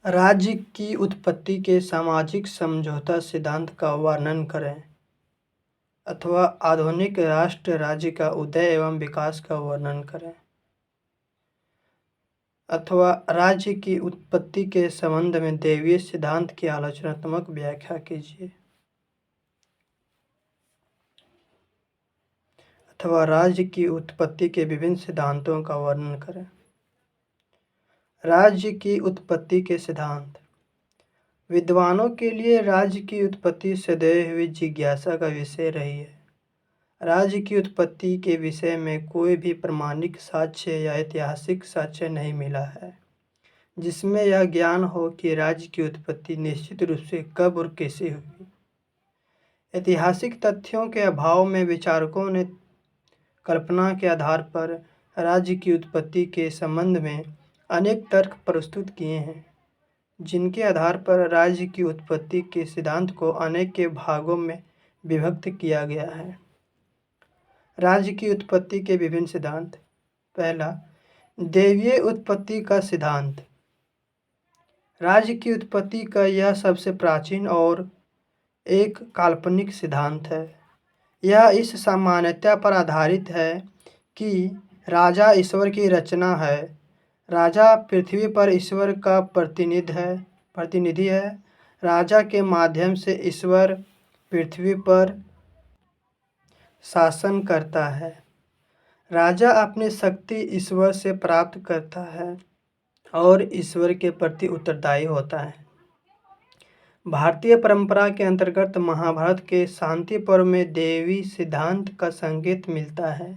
राज्य की उत्पत्ति के सामाजिक समझौता सिद्धांत का वर्णन करें, अथवा आधुनिक राष्ट्र राज्य का उदय एवं विकास का वर्णन करें, अथवा राज्य की उत्पत्ति के संबंध में दैवीय सिद्धांत की आलोचनात्मक व्याख्या कीजिए, अथवा राज्य की उत्पत्ति के विभिन्न सिद्धांतों का वर्णन करें। राज्य की उत्पत्ति के सिद्धांत। विद्वानों के लिए राज्य की उत्पत्ति सदैव हुई जिज्ञासा का विषय रही है। राज्य की उत्पत्ति के विषय में कोई भी प्रमाणिक साक्ष्य या ऐतिहासिक साक्ष्य नहीं मिला है जिसमें यह ज्ञान हो कि राज्य की उत्पत्ति निश्चित रूप से कब और कैसे हुई। ऐतिहासिक तथ्यों के अभाव में विचारकों ने कल्पना के आधार पर राज्य की उत्पत्ति के संबंध में अनेक तर्क प्रस्तुत किए हैं, जिनके आधार पर राज्य की उत्पत्ति के सिद्धांत को अनेक के भागों में विभक्त किया गया है। राज्य की उत्पत्ति के विभिन्न सिद्धांत। पहला, दैवीय उत्पत्ति का सिद्धांत। राज्य की उत्पत्ति का यह सबसे प्राचीन और एक काल्पनिक सिद्धांत है। यह इस सामान्यता पर आधारित है कि राजा ईश्वर की रचना है। राजा पृथ्वी पर ईश्वर का प्रतिनिधि है। राजा के माध्यम से ईश्वर पृथ्वी पर शासन करता है। राजा अपनी शक्ति ईश्वर से प्राप्त करता है और ईश्वर के प्रति उत्तरदायी होता है। भारतीय परंपरा के अंतर्गत महाभारत के शांति पर्व में देवी सिद्धांत का संकेत मिलता है।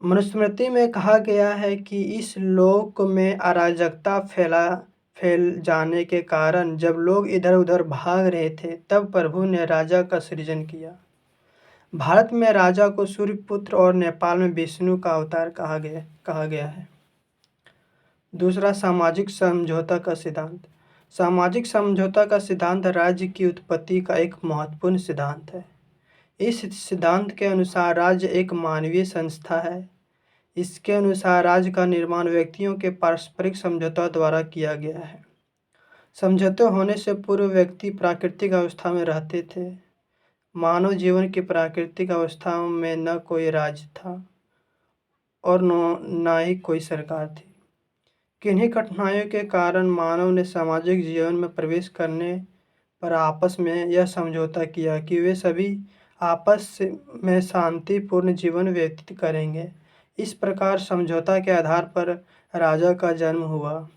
मनुस्मृति में कहा गया है कि इस लोक में अराजकता फैल जाने के कारण जब लोग इधर उधर भाग रहे थे, तब प्रभु ने राजा का सृजन किया। भारत में राजा को सूर्यपुत्र और नेपाल में विष्णु का अवतार कहा गया है। दूसरा, सामाजिक समझौता का सिद्धांत। सामाजिक समझौता का सिद्धांत राज्य की उत्पत्ति का एक महत्वपूर्ण सिद्धांत है। इस सिद्धांत के अनुसार राज्य एक मानवीय संस्था है। इसके अनुसार राज्य का निर्माण व्यक्तियों के पारस्परिक समझौता द्वारा किया गया है। समझौते होने से पूर्व व्यक्ति प्राकृतिक अवस्था में रहते थे। मानव जीवन की प्राकृतिक अवस्था में न कोई राज्य था और न ही कोई सरकार थी। किन्हीं कठिनाइयों के कारण मानव ने सामाजिक जीवन में प्रवेश करने पर आपस में यह समझौता किया कि वे सभी आपस में शांतिपूर्ण जीवन व्यतीत करेंगे। इस प्रकार समझौता के आधार पर राजा का जन्म हुआ।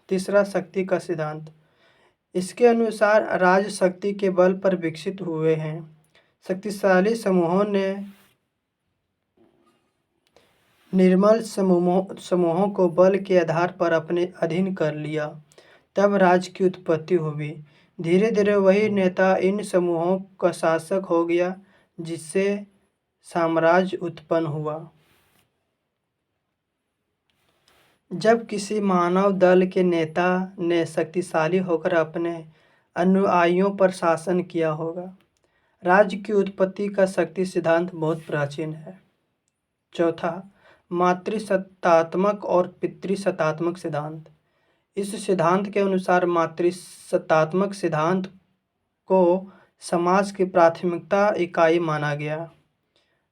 तीसरा, शक्ति का सिद्धांत। इसके अनुसार राज्य शक्ति के बल पर विकसित हुए हैं। शक्तिशाली समूहों ने निर्बल समूहों को बल के आधार पर अपने अधीन कर लिया, तब राज्य की उत्पत्ति हुई। धीरे धीरे वही नेता इन समूहों का शासक हो गया, जिससे साम्राज्य उत्पन्न हुआ। जब किसी मानव दल के नेता ने शक्तिशाली होकर अपने अनुयायियों पर शासन किया होगा। राज्य की उत्पत्ति का शक्ति सिद्धांत बहुत प्राचीन है। चौथा, मातृसत्तात्मक और पितृसत्तात्मक सिद्धांत। इस सिद्धांत के अनुसार मातृसत्तात्मक सिद्धांत को समाज की प्राथमिकता इकाई माना गया।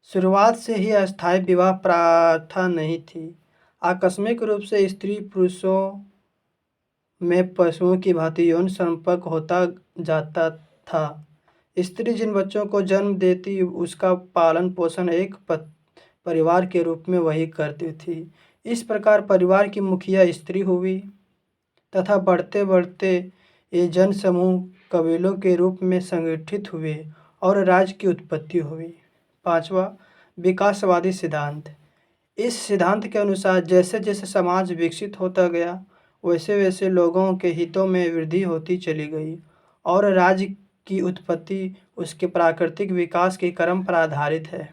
शुरुआत से ही अस्थायी विवाह प्रथा नहीं थी। आकस्मिक रूप से स्त्री पुरुषों में पशुओं की भांति यौन संपर्क होता जाता था। स्त्री जिन बच्चों को जन्म देती, उसका पालन पोषण एक परिवार के रूप में वही करती थी। इस प्रकार परिवार की मुखिया स्त्री हुई तथा बढ़ते बढ़ते ये जन समूह कबीलों के रूप में संगठित हुए और राज्य की उत्पत्ति हुई। पांचवा, विकासवादी सिद्धांत। इस सिद्धांत के अनुसार जैसे जैसे समाज विकसित होता गया, वैसे वैसे लोगों के हितों में वृद्धि होती चली गई और राज्य की उत्पत्ति उसके प्राकृतिक विकास के क्रम पर आधारित है,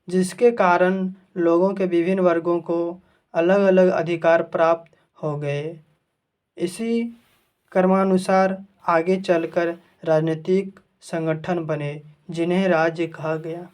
जिसके कारण लोगों के विभिन्न वर्गों को अलग अलग अधिकार प्राप्त हो गए। इसी क्रमानुसार आगे चलकर राजनीतिक संगठन बने, जिन्हें राज्य कहा गया।